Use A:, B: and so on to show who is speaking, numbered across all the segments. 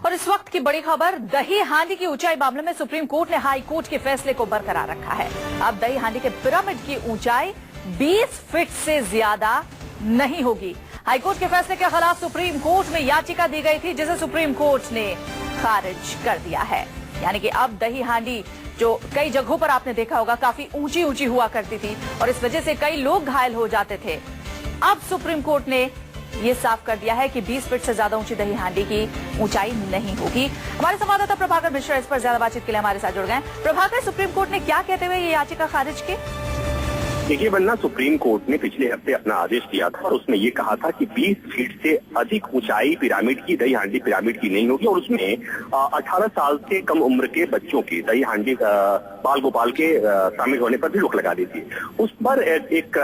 A: और इस वक्त की बड़ी खबर, दही हांडी की ऊंचाई मामले में सुप्रीम कोर्ट ने हाई कोर्ट के फैसले को बरकरार रखा है। अब दही हांडी के पिरामिड की ऊंचाई 20 फीट से ज्यादा नहीं होगी। हाई कोर्ट के फैसले के खिलाफ सुप्रीम कोर्ट में याचिका दी गई थी, जिसे सुप्रीम कोर्ट ने खारिज कर दिया है। यानी कि अब दही हांडी जो कई जगहों पर आपने देखा होगा काफी ऊंची ऊंची हुआ करती थी और इस वजह से कई लोग घायल हो जाते थे। अब सुप्रीम कोर्ट ने ये साफ कर दिया है कि 20 फीट से ज्यादा ऊंची दही हांडी की ऊंचाई नहीं होगी। हमारे संवाददाता प्रभाकर मिश्रा इस पर ज्यादा बातचीत के लिए हमारे साथ जुड़ गए। प्रभाकर, सुप्रीम कोर्ट ने क्या कहते हुए ये याचिका खारिज की?
B: देखिए वरना सुप्रीम कोर्ट ने पिछले हफ्ते अपना आदेश दिया था और उसमें ये कहा था कि 20 फीट से अधिक ऊंचाई पिरामिड की, दही हांडी पिरामिड की नहीं होगी और उसमें 18 साल से कम उम्र के बच्चों की दही हांडी बाल गोपाल के शामिल होने पर भी रोक लगा दी थी। उस पर एक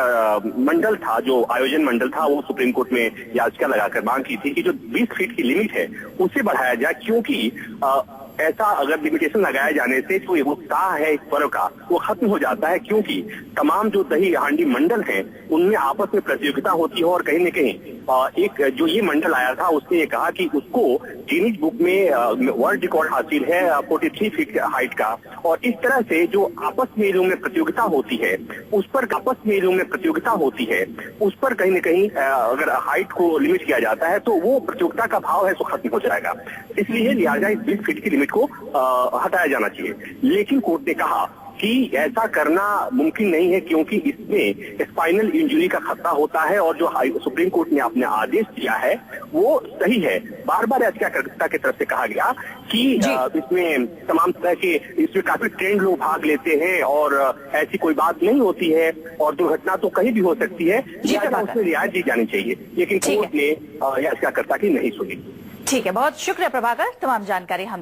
B: मंडल था, जो आयोजन मंडल था, वो सुप्रीम कोर्ट में याचिका लगाकर मांग की थी कि जो 20 फीट की लिमिट है उसे बढ़ाया जाए, क्योंकि ऐसा अगर लिमिटेशन लगाए जाने से जो उत्साह है इस पर्व का वो खत्म हो जाता है, क्योंकि तमाम जो दही हांडी मंडल हैं उनमें आपस में प्रतियोगिता होती है और कहीं न कहीं एक जो ये मंडल आया था उसने ये कहा कि उसको गिनीज बुक में वर्ल्ड रिकॉर्ड हासिल है 43 फीट हाइट का। और इस तरह से जो आपस में इन लोगों में प्रतियोगिता होती है उस पर कहीं न कहीं अगर हाइट को लिमिट किया जाता है तो वो प्रतियोगिता का भाव है तो खत्म हो जाएगा। इसलिए लिहाजा इस 20 फीट की लिमिट को हटाया जाना चाहिए। लेकिन कोर्ट ने कहा कि ऐसा करना मुमकिन नहीं है, क्योंकि इसमें स्पाइनल इंजरी का खतरा होता है और जो सुप्रीम कोर्ट ने अपने आदेश दिया है वो सही है। बार बार याचिकाकर्ता की तरफ से कहा गया कि इसमें तमाम तरह के इसमें काफी ट्रेंड लोग भाग लेते हैं और ऐसी कोई बात नहीं होती है और दुर्घटना तो कहीं भी हो सकती है, उसमें रियायत दी जानी चाहिए। लेकिन कोर्ट ने याचिकाकर्ता की नहीं सुनी।
A: ठीक है, बहुत शुक्रिया प्रभाकर, तमाम जानकारी हम